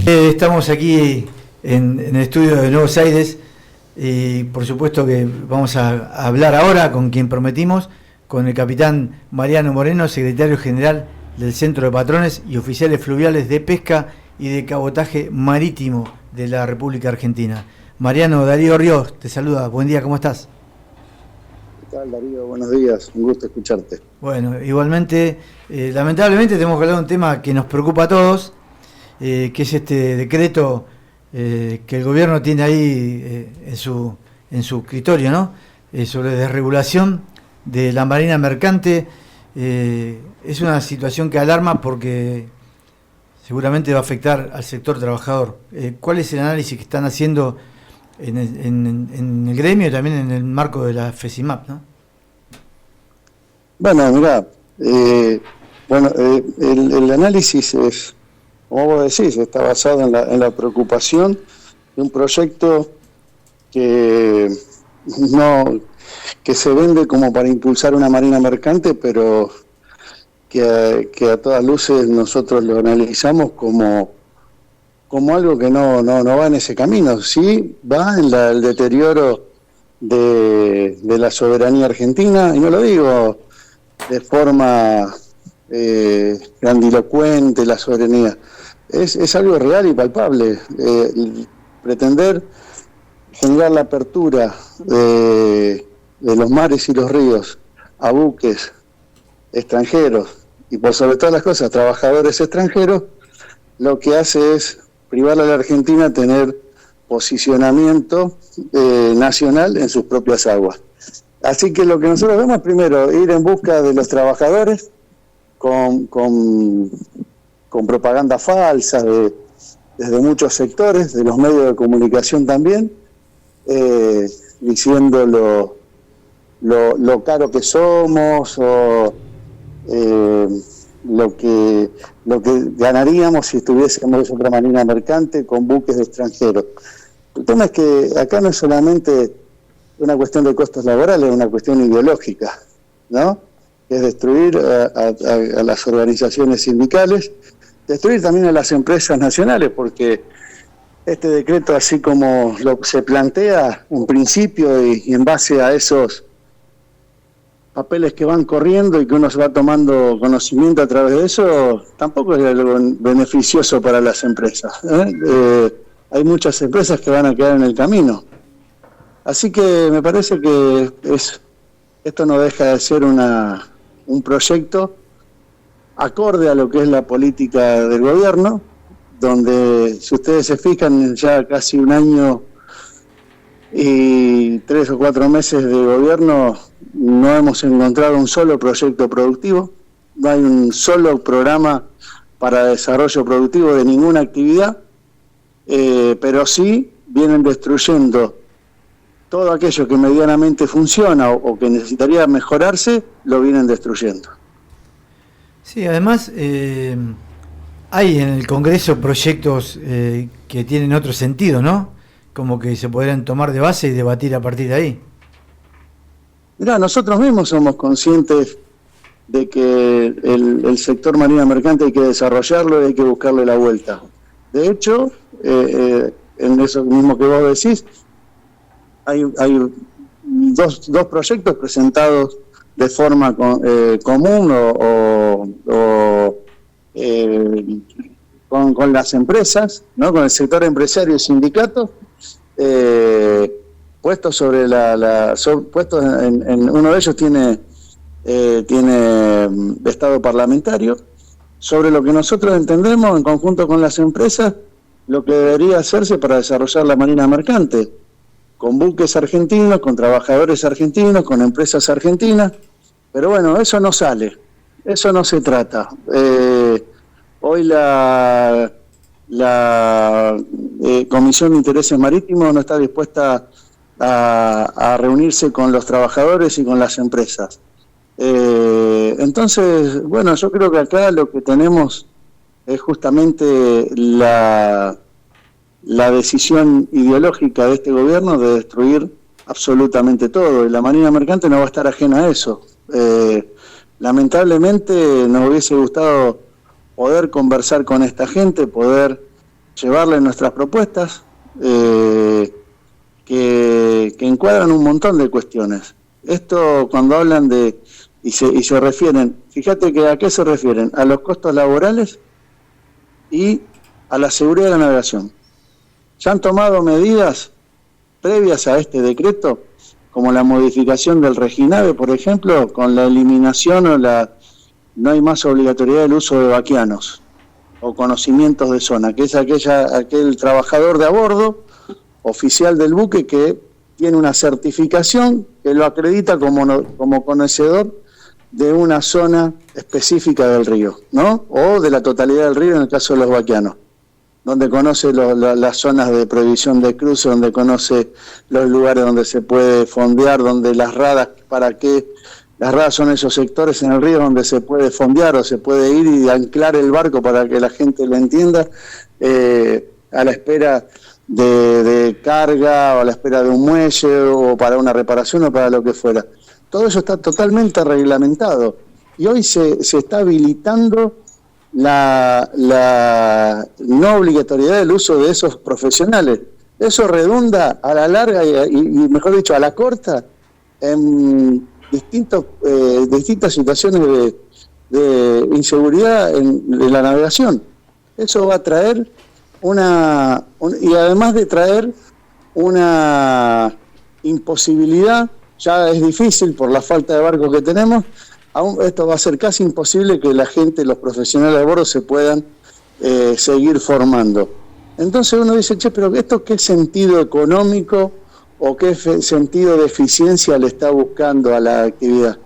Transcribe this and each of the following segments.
Estamos aquí en el estudio de Nuevos Aires y por supuesto que vamos a hablar ahora con quien prometimos, con el capitán Mariano Moreno, secretario general del Centro de Patrones y Oficiales Fluviales de Pesca y de Cabotaje Marítimo de la República Argentina. Mariano, Darío Ríos te saluda, buen día, ¿cómo estás? ¿Qué tal, Darío? Buenos días, un gusto escucharte. Bueno, igualmente, lamentablemente tenemos que hablar de un tema que nos preocupa a todos, que es este decreto que el gobierno tiene ahí en su escritorio, ¿no? Sobre desregulación de la marina mercante. Es una situación que alarma porque seguramente va a afectar al sector trabajador. ¿Cuál es el análisis que están haciendo en el gremio y también en el marco de la FECIMAP, ¿no? Bueno, mirá, el análisis es, como vos decís, está basado en la preocupación de un proyecto que se vende como para impulsar una marina mercante, pero que a todas luces nosotros lo analizamos como algo que no va en ese camino. Sí va en el deterioro de la soberanía argentina, y no lo digo de forma grandilocuente, la soberanía. Es algo real y palpable. Pretender generar la apertura de los mares y los ríos a buques extranjeros y por sobre todas las cosas trabajadores extranjeros, lo que hace es privarle a la Argentina de tener posicionamiento nacional en sus propias aguas. Así que lo que nosotros vemos es primero ir en busca de los trabajadores con propaganda falsa desde muchos sectores, de los medios de comunicación también, diciendo lo caro que somos o lo que ganaríamos si tuviésemos otra marina mercante con buques extranjeros. El tema es que acá no es solamente una cuestión de costos laborales, es una cuestión ideológica, ¿no? Es destruir a las organizaciones sindicales, destruir también a las empresas nacionales, porque este decreto, así como se plantea en principio y en base a esos papeles que van corriendo y que uno se va tomando conocimiento a través de eso, tampoco es algo beneficioso para las empresas, hay muchas empresas que van a quedar en el camino. Así que me parece que esto no deja de ser un proyecto acorde a lo que es la política del gobierno, donde, si ustedes se fijan, ya casi un año y 3 o 4 meses de gobierno no hemos encontrado un solo proyecto productivo, no hay un solo programa para desarrollo productivo de ninguna actividad, pero sí vienen destruyendo todo aquello que medianamente funciona o que necesitaría mejorarse, lo vienen destruyendo. Sí, además hay en el Congreso proyectos que tienen otro sentido, ¿no? Como que se podrían tomar de base y debatir a partir de ahí. Mirá, nosotros mismos somos conscientes de que el sector marina mercante hay que desarrollarlo y hay que buscarle la vuelta. De hecho, en eso mismo que vos decís, hay dos proyectos presentados de forma común con las empresas, ¿no? Con el sector empresario y sindicatos, puestos sobre puestos en uno de ellos tiene estado parlamentario, sobre lo que nosotros entendemos en conjunto con las empresas lo que debería hacerse para desarrollar la marina mercante, con buques argentinos, con trabajadores argentinos, con empresas argentinas, pero bueno, eso no sale, eso no se trata. Hoy la Comisión de Intereses Marítimos no está dispuesta a reunirse con los trabajadores y con las empresas. Entonces, bueno, yo creo que acá lo que tenemos es justamente la decisión ideológica de este gobierno de destruir absolutamente todo, y la marina mercante no va a estar ajena a eso. Lamentablemente nos hubiese gustado poder conversar con esta gente, poder llevarle nuestras propuestas que encuadran un montón de cuestiones. Esto cuando hablan de, y se refieren, fíjate que a qué se refieren, a los costos laborales y a la seguridad de la navegación. Ya han tomado medidas previas a este decreto, como la modificación del Reginave, por ejemplo, con la eliminación no hay más obligatoriedad del uso de vaquianos o conocimientos de zona, que es aquel trabajador de a bordo, oficial del buque, que tiene una certificación que lo acredita como conocedor de una zona específica del río, ¿no? O de la totalidad del río en el caso de los vaquianos, donde conoce las zonas de prohibición de cruce, donde conoce los lugares donde se puede fondear, donde las radas, las radas son esos sectores en el río donde se puede fondear o se puede ir y anclar el barco para que la gente lo entienda, a la espera de carga o a la espera de un muelle o para una reparación o para lo que fuera. Todo eso está totalmente reglamentado y hoy se está habilitando la no obligatoriedad del uso de esos profesionales. Eso redunda a la larga y mejor dicho, a la corta, en distintas situaciones de inseguridad en la navegación. Eso va a traer y además de traer una imposibilidad, ya es difícil por la falta de barcos que tenemos, esto va a ser casi imposible que la gente, los profesionales de bordo se puedan seguir formando. Entonces uno dice, pero ¿esto qué sentido económico o qué sentido de eficiencia le está buscando a la actividad?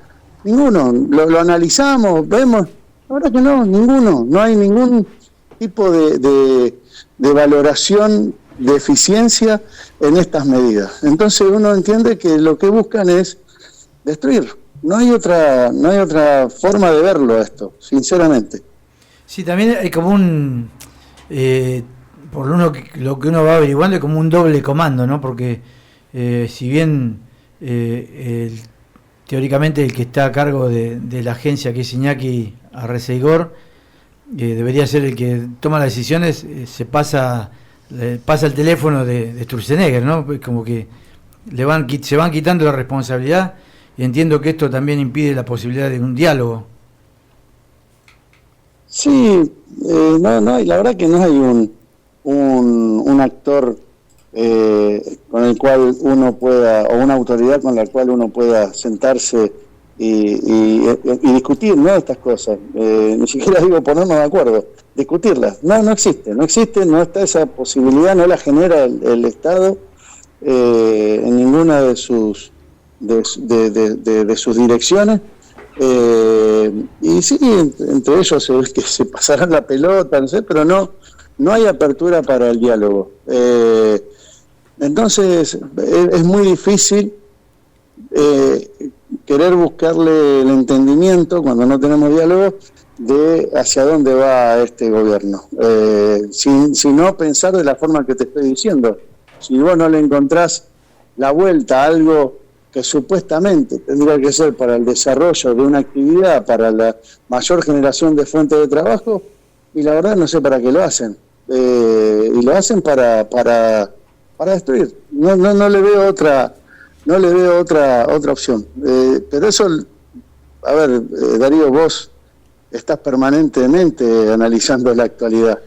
Ninguno. Lo analizamos, vemos, ahora que no, ninguno. No hay ningún tipo de valoración de eficiencia en estas medidas. Entonces uno entiende que lo que buscan es destruir. No hay otra forma de verlo esto, sinceramente. Sí, también hay como por lo que uno va averiguando, es como un doble comando, ¿no? Porque si bien teóricamente el que está a cargo de la agencia, que es Iñaki Arreceigor, debería ser el que toma las decisiones, pasa el teléfono de Sturzenegger, ¿no? Como que se van quitando la responsabilidad. Y entiendo que esto también impide la posibilidad de un diálogo. Sí, no, y la verdad que no hay un actor con el cual uno pueda, o una autoridad con la cual uno pueda sentarse y discutir, ¿no? Estas cosas. Ni siquiera digo ponernos de acuerdo, discutirlas. No existe, no está esa posibilidad, no la genera el Estado en ninguna de sus direcciones, y sí, entre ellos que se pasarán la pelota, no sé, pero no hay apertura para el diálogo. Entonces es muy difícil querer buscarle el entendimiento cuando no tenemos diálogo de hacia dónde va este gobierno, sin no pensar de la forma que te estoy diciendo. Si vos no le encontrás la vuelta a algo que supuestamente tendría que ser para el desarrollo de una actividad, para la mayor generación de fuentes de trabajo, y la verdad no sé para qué lo hacen. Y lo hacen para destruir. No le veo otra opción. Pero eso, a ver, Darío, vos estás permanentemente analizando la actualidad,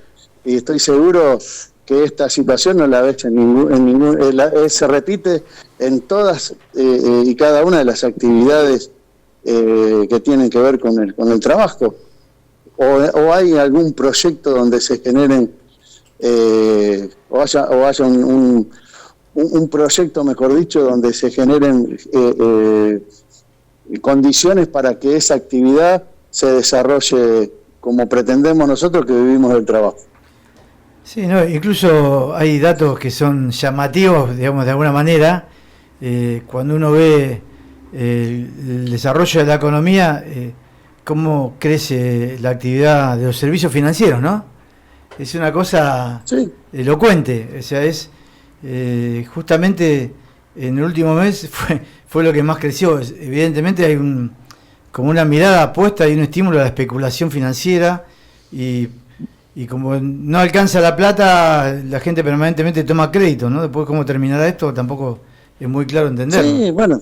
y estoy seguro que esta situación no la ves se repite en todas y cada una de las actividades que tienen que ver con el trabajo, o hay algún proyecto donde se generen o haya un proyecto, mejor dicho, donde se generen condiciones para que esa actividad se desarrolle como pretendemos nosotros que vivimos del trabajo. Sí, no, incluso hay datos que son llamativos, digamos, de alguna manera, cuando uno ve el desarrollo de la economía, cómo crece la actividad de los servicios financieros, ¿no? Es una cosa elocuente, o sea, es justamente en el último mes fue lo que más creció. Evidentemente hay como una mirada puesta y un estímulo a la especulación financiera y y como no alcanza la plata, la gente permanentemente toma crédito, ¿no? Después cómo terminará esto tampoco es muy claro entenderlo. Sí, bueno,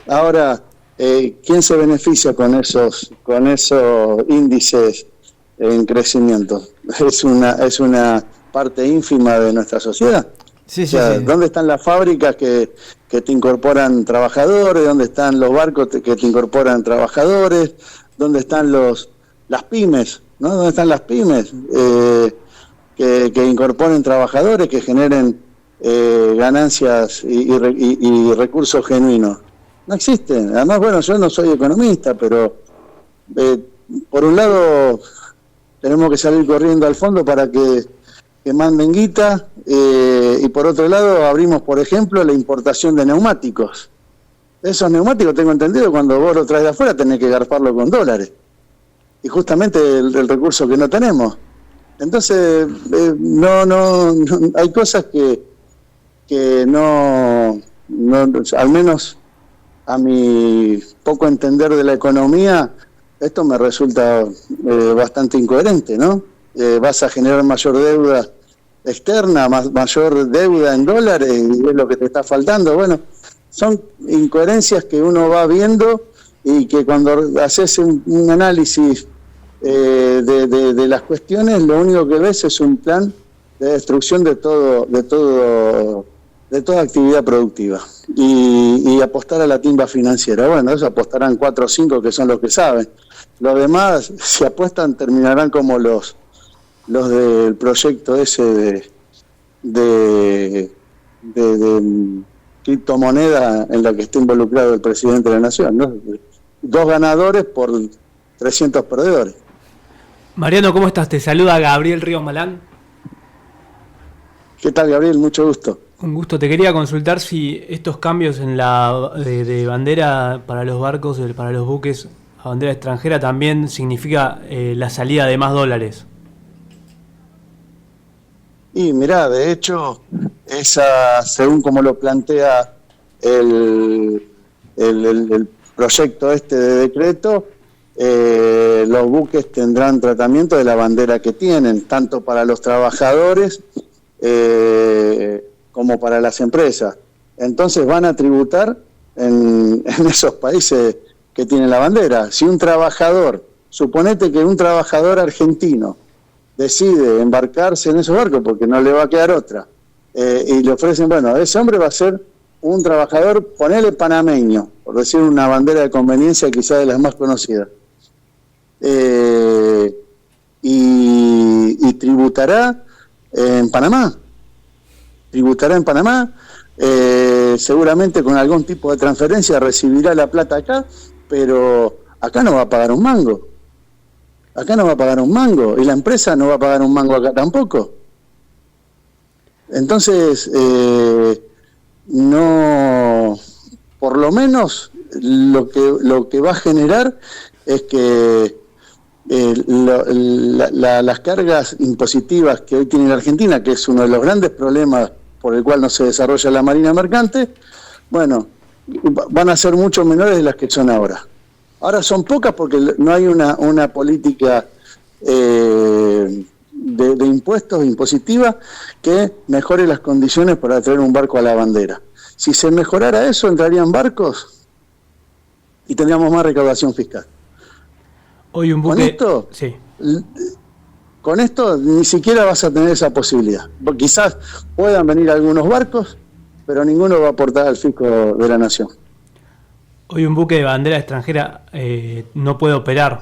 ahora, ¿quién se beneficia con esos índices en crecimiento? Es una parte ínfima de nuestra sociedad. Sí, O sea, sí. ¿dónde están las fábricas que te incorporan trabajadores? ¿Dónde están los barcos que te incorporan trabajadores? ¿Dónde están las pymes? ¿No? ¿Dónde están las pymes que incorporen trabajadores, que generen ganancias y recursos genuinos? No existen. Además, bueno, yo no soy economista, pero por un lado tenemos que salir corriendo al fondo para que manden guita, y por otro lado abrimos, por ejemplo, la importación de neumáticos. Esos neumáticos, tengo entendido, cuando vos lo traes de afuera tenés que garparlo con dólares, y justamente el recurso que no tenemos. Entonces, no hay cosas que no, al menos a mi poco entender de la economía, esto me resulta bastante incoherente, ¿no? Vas a generar mayor deuda externa, mayor deuda en dólares, y es lo que te está faltando. Bueno, son incoherencias que uno va viendo, y que cuando haces un análisis de las cuestiones, lo único que ves es un plan de destrucción de toda actividad productiva, y apostar a la timba financiera. Bueno, eso apostarán 4 o 5 que son los que saben. Los demás, si apuestan, terminarán como los del proyecto ese de criptomoneda en la que está involucrado el presidente de la Nación, ¿no? 2 ganadores por 300 perdedores. Mariano, ¿cómo estás? Te saluda Gabriel Ríos Malán. ¿Qué tal, Gabriel? Mucho gusto. Un gusto. Te quería consultar si estos cambios en de bandera para los barcos, para los buques a bandera extranjera, también significa la salida de más dólares. Y mirá, de hecho, según como lo plantea el proyecto este de decreto, los buques tendrán tratamiento de la bandera que tienen, tanto para los trabajadores como para las empresas. Entonces van a tributar en esos países que tienen la bandera. Si un trabajador, suponete que un trabajador argentino decide embarcarse en esos barcos porque no le va a quedar otra, y le ofrecen, bueno, ese hombre va a ser un trabajador, ponele panameño, por decir una bandera de conveniencia quizá de las más conocidas, y tributará en Panamá, seguramente con algún tipo de transferencia recibirá la plata acá, pero acá no va a pagar un mango. Y la empresa no va a pagar un mango acá tampoco. Entonces, no, por lo menos lo que va a generar es que las cargas impositivas que hoy tiene la Argentina, que es uno de los grandes problemas por el cual no se desarrolla la marina mercante, bueno, van a ser mucho menores de las que son ahora. Ahora son pocas porque no hay una política de impuestos impositiva que mejore las condiciones para traer un barco a la bandera. Si se mejorara eso, entrarían barcos y tendríamos más recaudación fiscal. Hoy un buque... Con esto ni siquiera vas a tener esa posibilidad. Porque quizás puedan venir algunos barcos, pero ninguno va a aportar al fisco de la nación. Hoy un buque de bandera extranjera no puede operar.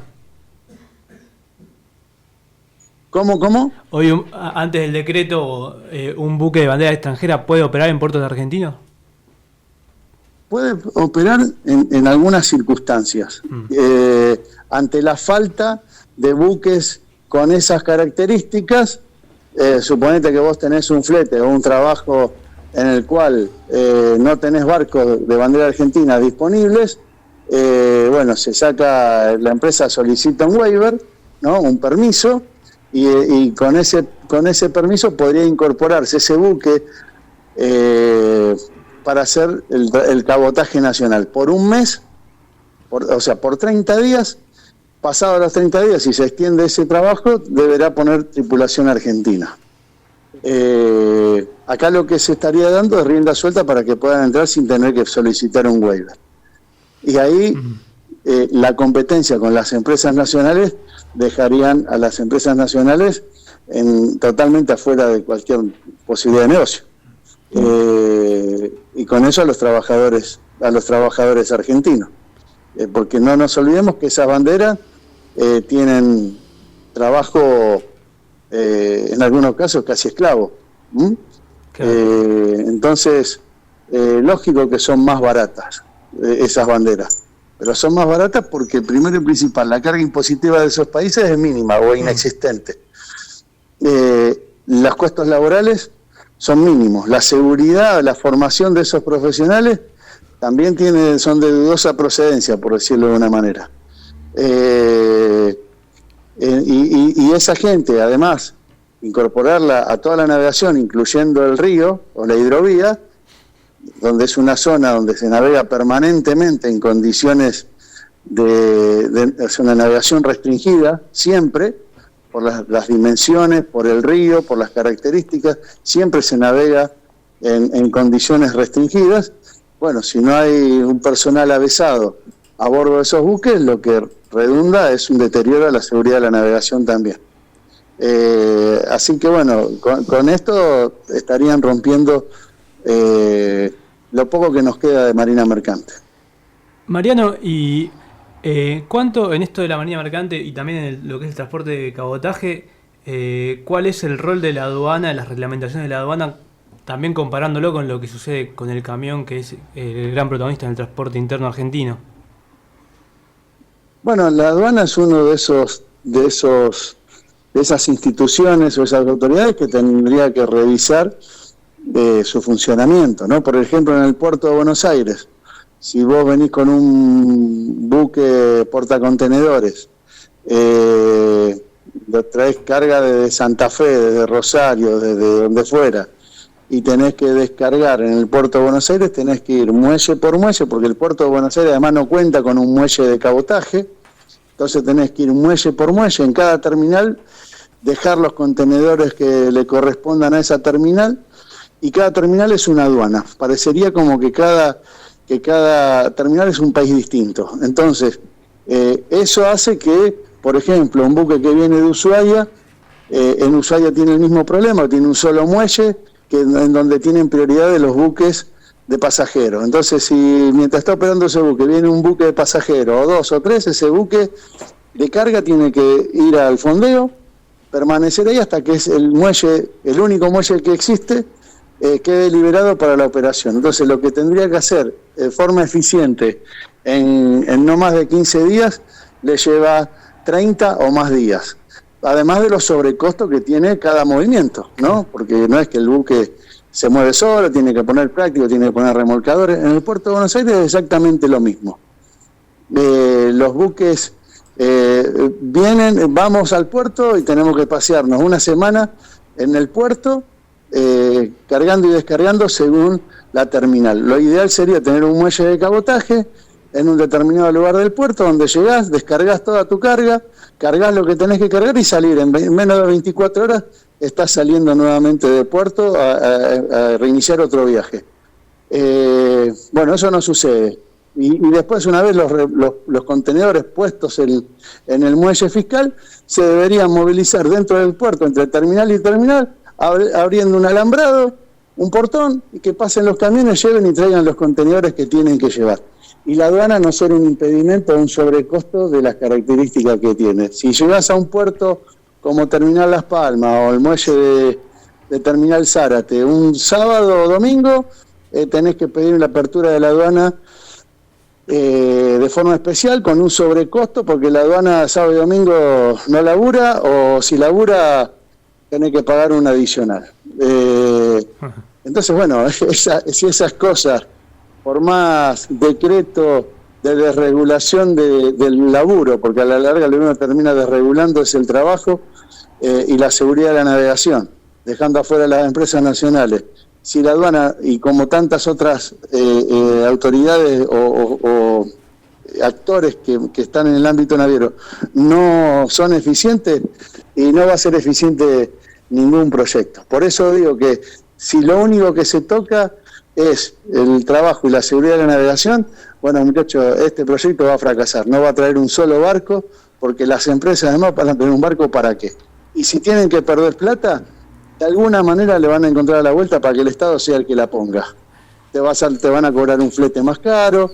¿Cómo? Hoy, antes del decreto, ¿un buque de bandera extranjera puede operar en puertos argentinos? Puede operar en algunas circunstancias. Ante la falta de buques con esas características, suponete que vos tenés un flete o un trabajo en el cual no tenés barcos de bandera argentina disponibles, bueno, la empresa solicita un waiver, ¿no? Un permiso, y con ese permiso podría incorporarse ese buque para hacer el cabotaje nacional por un mes, por 30 días, pasados los 30 días, si se extiende ese trabajo, deberá poner tripulación argentina. Acá lo que se estaría dando es rienda suelta para que puedan entrar sin tener que solicitar un waiver. Y ahí la competencia con las empresas nacionales dejarían a las empresas nacionales totalmente afuera de cualquier posibilidad de negocio. Y con eso a los trabajadores argentinos. Porque no nos olvidemos que esas banderas tienen trabajo, en algunos casos casi esclavo. Claro. Entonces, lógico que son más baratas esas banderas, pero son más baratas porque, primero y principal, la carga impositiva de esos países es mínima o inexistente. Los costos laborales son mínimos. La seguridad, la formación de esos profesionales también son de dudosa procedencia, por decirlo de una manera. Y esa gente, además, incorporarla a toda la navegación, incluyendo el río o la hidrovía, donde es una zona donde se navega permanentemente en condiciones es una navegación restringida, siempre, por las dimensiones, por el río, por las características, siempre se navega en condiciones restringidas. Bueno, si no hay un personal avesado a bordo de esos buques, lo que redunda es un deterioro a la seguridad de la navegación también. Así que bueno, con esto estarían rompiendo lo poco que nos queda de marina mercante. Mariano, y ¿cuánto en esto de la marina mercante y también en lo que es el transporte de cabotaje, cuál es el rol de la aduana, las reglamentaciones de la aduana, también comparándolo con lo que sucede con el camión, que es el gran protagonista en el transporte interno argentino? Bueno, la aduana es uno de esas instituciones o esas autoridades que tendría que revisar su funcionamiento, ¿no? Por ejemplo, en el puerto de Buenos Aires, si vos venís con un buque portacontenedores, traes carga desde Santa Fe, desde Rosario, desde donde fuera, y tenés que descargar en el puerto de Buenos Aires, tenés que ir muelle por muelle, porque el puerto de Buenos Aires además no cuenta con un muelle de cabotaje, entonces tenés que ir muelle por muelle en cada terminal, dejar los contenedores que le correspondan a esa terminal, y cada terminal es una aduana. Parecería como que cada terminal es un país distinto. Entonces, eso hace que, por ejemplo, un buque que viene de Ushuaia, en Ushuaia tiene el mismo problema, tiene un solo muelle, en donde tienen prioridad de los buques de pasajeros. Entonces, si mientras está operando ese buque viene un buque de pasajeros, o dos o tres, ese buque de carga tiene que ir al fondeo, permanecer ahí hasta que es el único muelle que existe, quede liberado para la operación. Entonces, lo que tendría que hacer de forma eficiente en no más de 15 días, le lleva 30 o más días. Además de los sobrecostos que tiene cada movimiento, ¿no? Porque no es que el buque se mueve solo, tiene que poner práctico, tiene que poner remolcadores. En el puerto de Buenos Aires es exactamente lo mismo. Los buques vamos al puerto y tenemos que pasearnos una semana en el puerto, cargando y descargando según la terminal. Lo ideal sería tener un muelle de cabotaje en un determinado lugar del puerto donde llegás, descargás toda tu carga, cargás lo que tenés que cargar y salir. En menos de 24 horas estás saliendo nuevamente del puerto a reiniciar otro viaje. Bueno, eso no sucede. Y después, una vez los contenedores puestos en el muelle fiscal, se deberían movilizar dentro del puerto, entre terminal y terminal, abriendo un alambrado, un portón, y que pasen los camiones, lleven y traigan los contenedores que tienen que llevar. Y la aduana no ser un impedimento o un sobrecosto de las características que tiene. Si llegas a un puerto como Terminal Las Palmas o el muelle de Terminal Zárate un sábado o domingo, tenés que pedir la apertura de la aduana de forma especial, con un sobrecosto, porque la aduana sábado y domingo no labura, o si labura tenés que pagar un adicional. Entonces, bueno, si esas cosas, por más decreto de desregulación del laburo, porque a la larga lo que uno termina desregulando es el trabajo y la seguridad de la navegación, dejando afuera a las empresas nacionales. Si la aduana, y como tantas otras autoridades o actores que están en el ámbito naviero no son eficientes, y no va a ser eficiente ningún proyecto. Por eso digo que si lo único que se toca es el trabajo y la seguridad de la navegación, bueno, muchachos, este proyecto va a fracasar, no va a traer un solo barco, porque las empresas además van a tener un barco ¿para qué? Y si tienen que perder plata, de alguna manera le van a encontrar la vuelta para que el Estado sea el que la ponga. Te van a cobrar un flete más caro,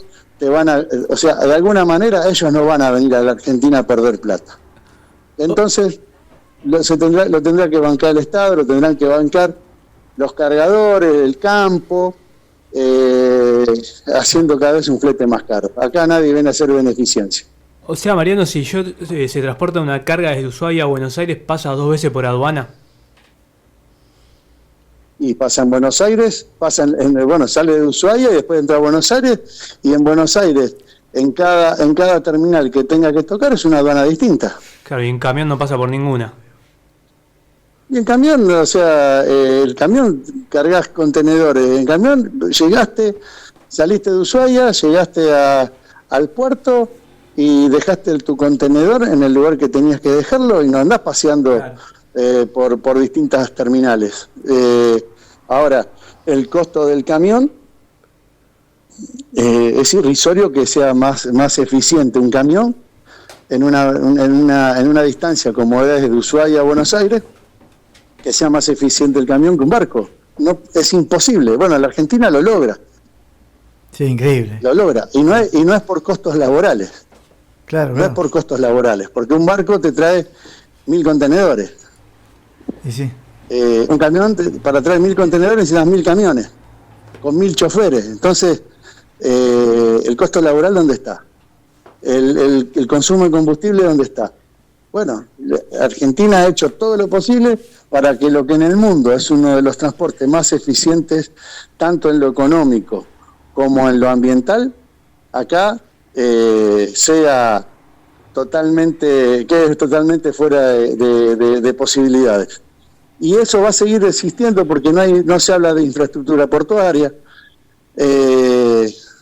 o sea, de alguna manera ellos no van a venir a la Argentina a perder plata. Entonces, lo tendrá que bancar el Estado, lo tendrán que bancar los cargadores, el campo, haciendo cada vez un flete más caro. Acá nadie viene a hacer beneficencia. O sea, Mariano, si se transporta una carga desde Ushuaia a Buenos Aires, ¿pasa 2 veces por aduana? Y pasa en Buenos Aires, sale de Ushuaia y después entra a Buenos Aires, y en Buenos Aires, en cada terminal que tenga que tocar, es una aduana distinta. Claro, y en camión no pasa por ninguna. Y en camión, o sea, el camión cargas contenedores, en camión saliste de Ushuaia, llegaste al puerto y dejaste tu contenedor en el lugar que tenías que dejarlo, y no andás paseando. Claro. Por distintas terminales. Ahora, el costo del camión, es irrisorio que sea más eficiente un camión en una distancia como es de Ushuaia a Buenos Aires, que sea más eficiente el camión que un barco. No, es imposible. Bueno, la Argentina lo logra. Sí, increíble. Lo logra. Y no es por costos laborales. Claro. No es por costos laborales, porque un barco te trae 1000 contenedores. Y sí. Un camión, para traer 1000 contenedores necesitas 1000 camiones, con 1000 choferes. Entonces, ¿el costo laboral dónde está? ¿El consumo de combustible dónde está? Bueno, Argentina ha hecho todo lo posible para que lo que en el mundo es uno de los transportes más eficientes, tanto en lo económico como en lo ambiental, acá quede totalmente fuera de posibilidades. Y eso va a seguir existiendo porque no se habla de infraestructura portuaria.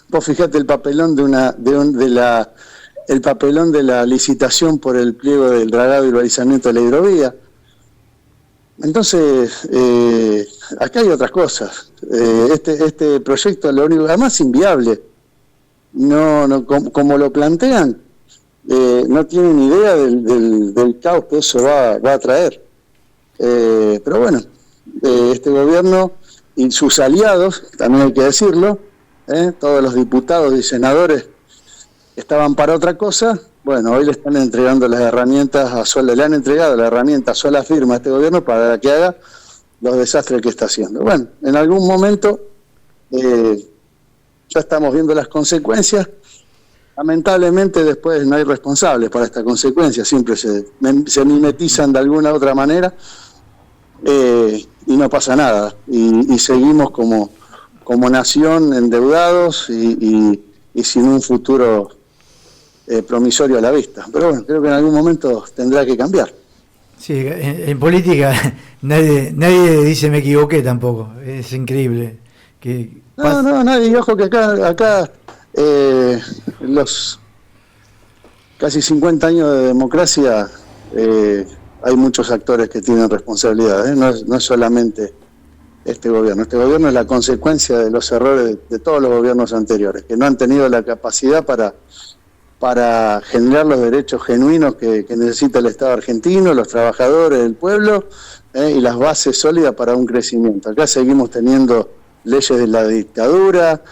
Vos fijate el papelón el papelón de la licitación por el pliego del dragado y balizamiento de la hidrovía. Entonces, acá hay otras cosas. Este proyecto, lo único, además es inviable. Como lo plantean, no tienen idea del caos que eso va a traer. Pero bueno, este gobierno y sus aliados, también hay que decirlo, todos los diputados y senadores estaban para otra cosa. Bueno, hoy le están entregando las herramientas le han entregado la herramienta a sola firma a este gobierno para que haga los desastres que está haciendo. Bueno, en algún momento ya estamos viendo las consecuencias. Lamentablemente después no hay responsables para esta consecuencia, siempre se mimetizan de alguna u otra manera, y no pasa nada, y seguimos como nación endeudados y sin un futuro promisorio a la vista. Pero bueno, creo que en algún momento tendrá que cambiar. Sí, en política nadie dice me equivoqué tampoco, es increíble. No, nadie, y ojo que acá los casi 50 años de democracia, hay muchos actores que tienen responsabilidad, no es solamente este gobierno es la consecuencia de los errores de todos los gobiernos anteriores, que no han tenido la capacidad para generar los derechos genuinos que necesita el Estado argentino, los trabajadores, el pueblo, y las bases sólidas para un crecimiento. Acá seguimos teniendo leyes de la dictadura,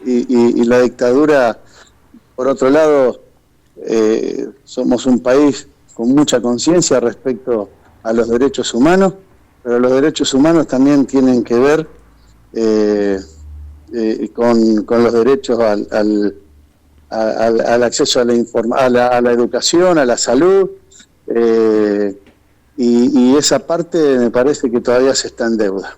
y la dictadura, por otro lado, somos un país con mucha conciencia respecto a los derechos humanos, pero los derechos humanos también tienen que ver con los derechos al acceso a la educación, a la salud, y esa parte me parece que todavía se está en deuda.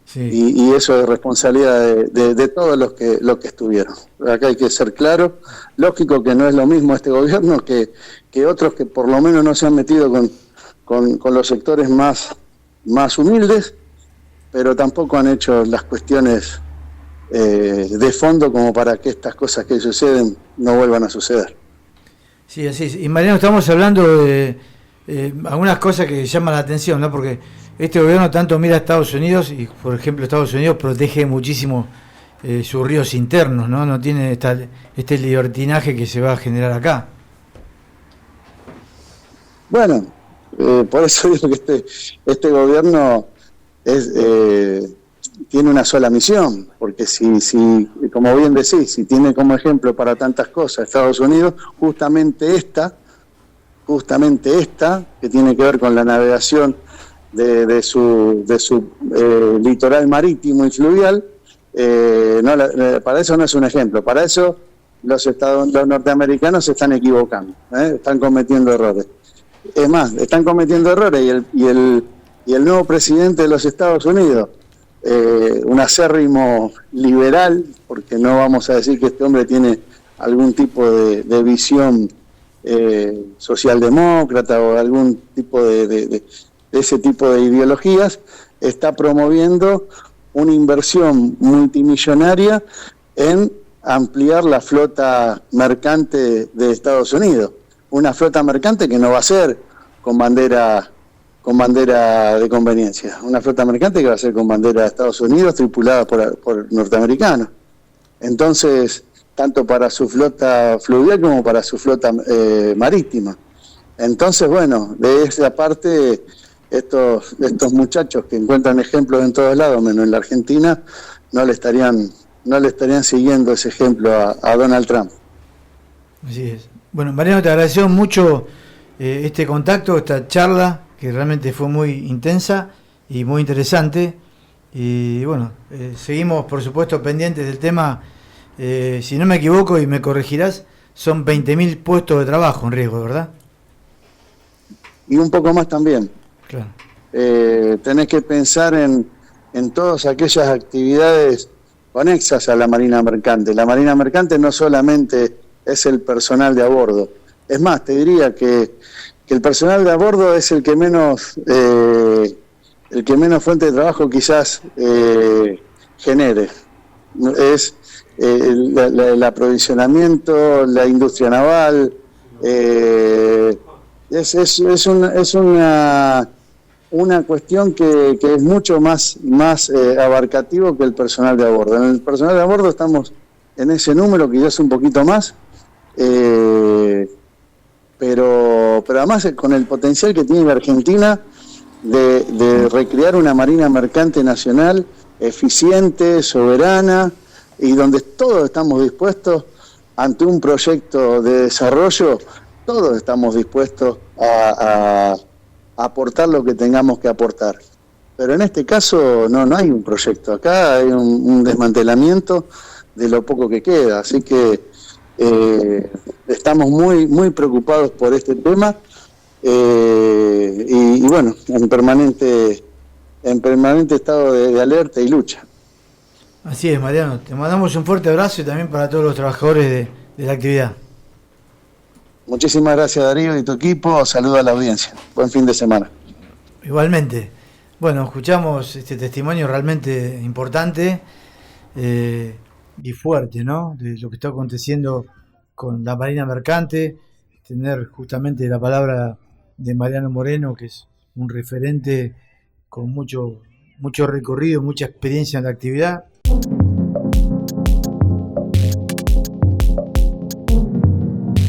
Sí. Y eso es responsabilidad de todos los que estuvieron. Acá hay que ser claro, lógico que no es lo mismo este gobierno que otros que por lo menos no se han metido con los sectores más humildes, pero tampoco han hecho las cuestiones de fondo como para que estas cosas que suceden no vuelvan a suceder. Sí, así es. Y Mariano, estamos hablando de algunas cosas que llaman la atención, ¿no? Porque este gobierno tanto mira a Estados Unidos y, por ejemplo, Estados Unidos protege muchísimo sus ríos internos, ¿no? No tiene este libertinaje que se va a generar acá. Bueno, por eso digo que este gobierno tiene una sola misión, porque si, como bien decís, si tiene como ejemplo para tantas cosas Estados Unidos, justamente esta, que tiene que ver con la navegación de su litoral marítimo y fluvial, para eso no es un ejemplo, para eso los norteamericanos se están equivocando, están cometiendo errores. Es más, están cometiendo errores y el nuevo presidente de los Estados Unidos, un acérrimo liberal, porque no vamos a decir que este hombre tiene algún tipo de visión socialdemócrata o algún tipo de ese tipo de ideologías, está promoviendo una inversión multimillonaria en ampliar la flota mercante de Estados Unidos. Una flota mercante que no va a ser con bandera de conveniencia, una flota mercante que va a ser con bandera de Estados Unidos, tripulada por norteamericanos. Entonces, tanto para su flota fluvial como para su flota marítima. Entonces, bueno, de esa parte, estos muchachos que encuentran ejemplos en todos lados, menos en la Argentina, no le estarían siguiendo ese ejemplo a Donald Trump. Así es. Bueno, Mariano, te agradecemos mucho este contacto, esta charla, que realmente fue muy intensa y muy interesante. Y bueno, seguimos por supuesto pendientes del tema. Si no me equivoco y me corregirás, son 20.000 puestos de trabajo en riesgo, ¿verdad? Y un poco más también. Claro. Tenés que pensar en todas aquellas actividades conexas a la Marina Mercante. La Marina Mercante no solamente es el personal de a bordo. Es más, te diría que el personal de a bordo es el que menos fuente de trabajo quizás genere. Es el aprovisionamiento, la industria naval, es una cuestión que es mucho más abarcativo que el personal de a bordo. En el personal de a bordo estamos en ese número, quizás un poquito más, pero además con el potencial que tiene la Argentina de recrear una marina mercante nacional eficiente, soberana, y donde todos estamos dispuestos, ante un proyecto de desarrollo, todos estamos dispuestos a aportar lo que tengamos que aportar. Pero en este caso no hay un proyecto, acá hay un desmantelamiento de lo poco que queda, así que estamos muy, muy preocupados por este tema, y bueno, en permanente estado de alerta y lucha. Así es, Mariano. Te mandamos un fuerte abrazo y también para todos los trabajadores de la actividad. Muchísimas gracias, Darío, y tu equipo. Saludo a la audiencia. Buen fin de semana. Igualmente. Bueno, escuchamos este testimonio realmente importante y fuerte, ¿no? De lo que está aconteciendo con la Marina Mercante. Tener justamente la palabra de Mariano Moreno, que es un referente con mucho recorrido, mucha experiencia en la actividad.